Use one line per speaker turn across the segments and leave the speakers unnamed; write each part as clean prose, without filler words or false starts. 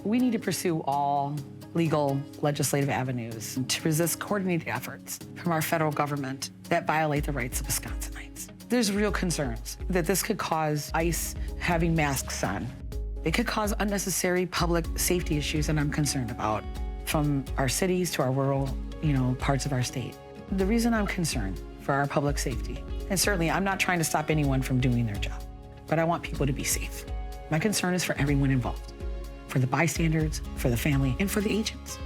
We need to pursue all legal legislative avenues to resist coordinated efforts from our federal government that violate the rights of Wisconsinites. There's real concerns that this could cause ICE having masks on. It could cause unnecessary public safety issues that I'm concerned about, from our cities to our rural, parts of our state. The reason I'm concerned for our public safety, and certainly I'm not trying to stop anyone from doing their job, but I want people to be safe. My concern is for everyone involved, for the bystanders, for the family, and for the agents.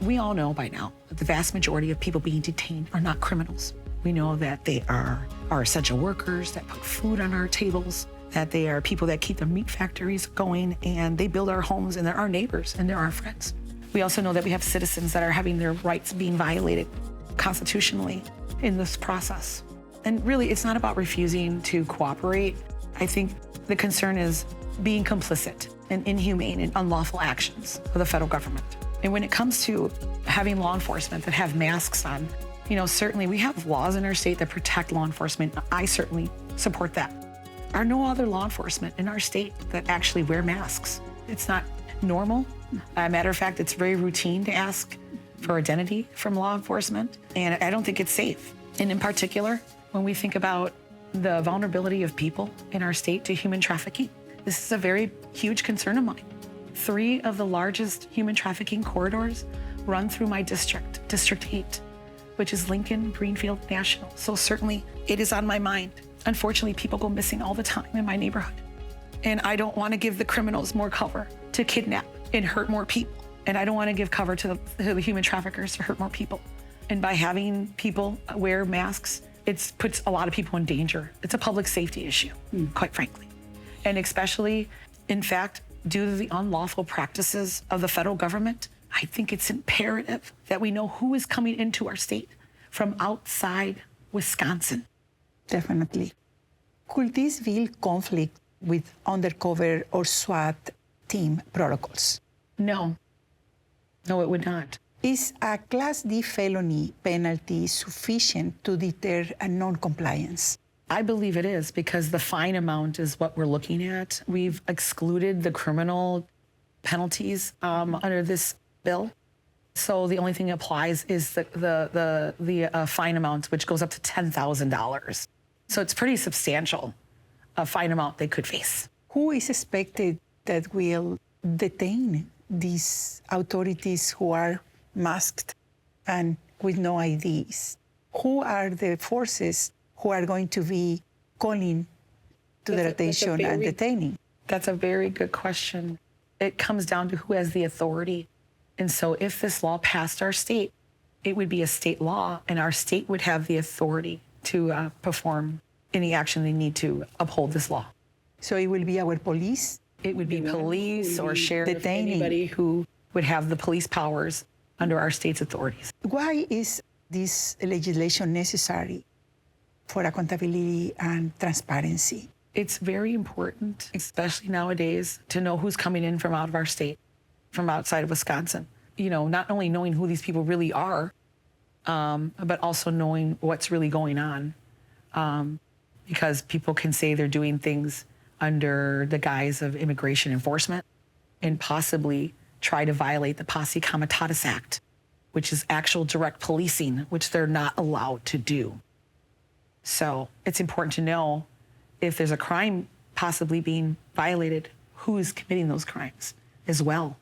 We all know by now that the vast majority of people being detained are not criminals. We know that they are our essential workers that put food on our tables, that they are people that keep the meat factories going, and they build our homes, and they're our neighbors, and they're our friends. We also know that we have citizens that are having their rights being violated constitutionally in this process. And really, it's not about refusing to cooperate. I think the concern is being complicit in inhumane and unlawful actions of the federal government. And when it comes to having law enforcement that have masks on, certainly we have laws in our state that protect law enforcement. I certainly support that. There are no other law enforcement in our state that actually wear masks. It's not normal. As a matter of fact, it's very routine to ask for identity from law enforcement, and I don't think it's safe. And in particular, when we think about the vulnerability of people in our state to human trafficking, this is a very huge concern of mine. 3 of the largest human trafficking corridors run through my district, District 8, which is Lincoln, Greenfield, National. So certainly it is on my mind. Unfortunately, people go missing all the time in my neighborhood. And I don't want to give the criminals more cover to kidnap and hurt more people. And I don't want to give cover to the human traffickers to hurt more people. And by having people wear masks, it puts a lot of people in danger. It's a public safety issue, quite frankly. And especially, in fact, due to the unlawful practices of the federal government, I think it's imperative that we know who is coming into our state from outside Wisconsin.
Definitely. Could this bill conflict with undercover or SWAT team protocols?
No. No, it would not.
Is a Class D felony penalty sufficient to deter a non-compliance?
I believe it is, because the fine amount is what we're looking at. We've excluded the criminal penalties under this bill. So the only thing that applies is the fine amount, which goes up to $10,000. So it's pretty substantial, a fine amount they could face.
Who is expected that will detain these authorities who are masked and with no IDs? Who are the forces who are going to be calling to their attention and detaining?
That's a very good question. It comes down to who has the authority. And so if this law passed our state, it would be a state law, and our state would have the authority to perform any action they need to uphold this law.
So it will be our police?
It would be police or sheriff,
detaining.
Anybody who would have the police powers under our state's authorities.
Why is this legislation necessary for accountability and transparency?
It's very important, especially nowadays, to know who's coming in from out of our state, from outside of Wisconsin. Not only knowing who these people really are, but also knowing what's really going on. Because people can say they're doing things under the guise of immigration enforcement and possibly try to violate the Posse Comitatus Act, which is actual direct policing, which they're not allowed to do. So it's important to know if there's a crime possibly being violated, who is committing those crimes as well.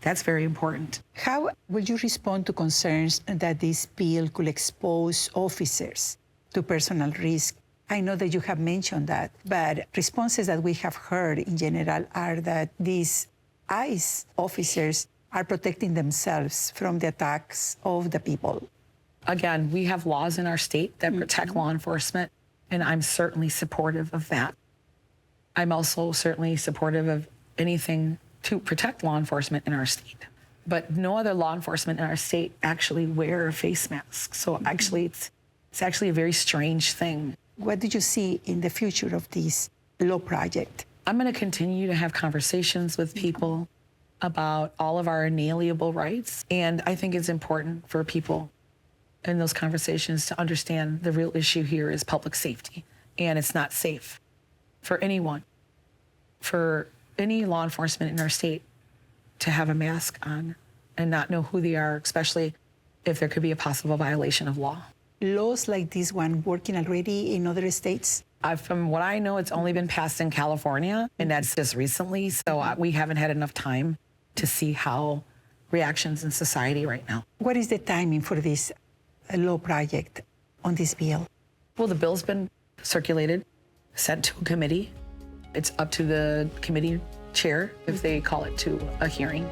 That's very important.
How will you respond to concerns that this bill could expose officers to personal risk? I know that you have mentioned that, but responses that we have heard in general are that these ICE officers are protecting themselves from the attacks of the people.
Again, we have laws in our state that protect law enforcement, and I'm certainly supportive of that. I'm also certainly supportive of anything to protect law enforcement in our state. But no other law enforcement in our state actually wear a face mask. So actually, it's actually a very strange thing.
What do you see in the future of this law project?
I'm going to continue to have conversations with people about all of our inalienable rights. And I think it's important for people in those conversations to understand the real issue here is public safety. And it's not safe for anyone, for any law enforcement in our state to have a mask on and not know who they are, especially if there could be a possible violation of law.
Laws like this one working already in other states?
From what I know, it's only been passed in California, and that's just recently, so we haven't had enough time to see how reactions in society right now.
What is the timing for this law project on this bill?
Well, the bill's been circulated, sent to a committee. It's up to the committee chair if they call it to a hearing.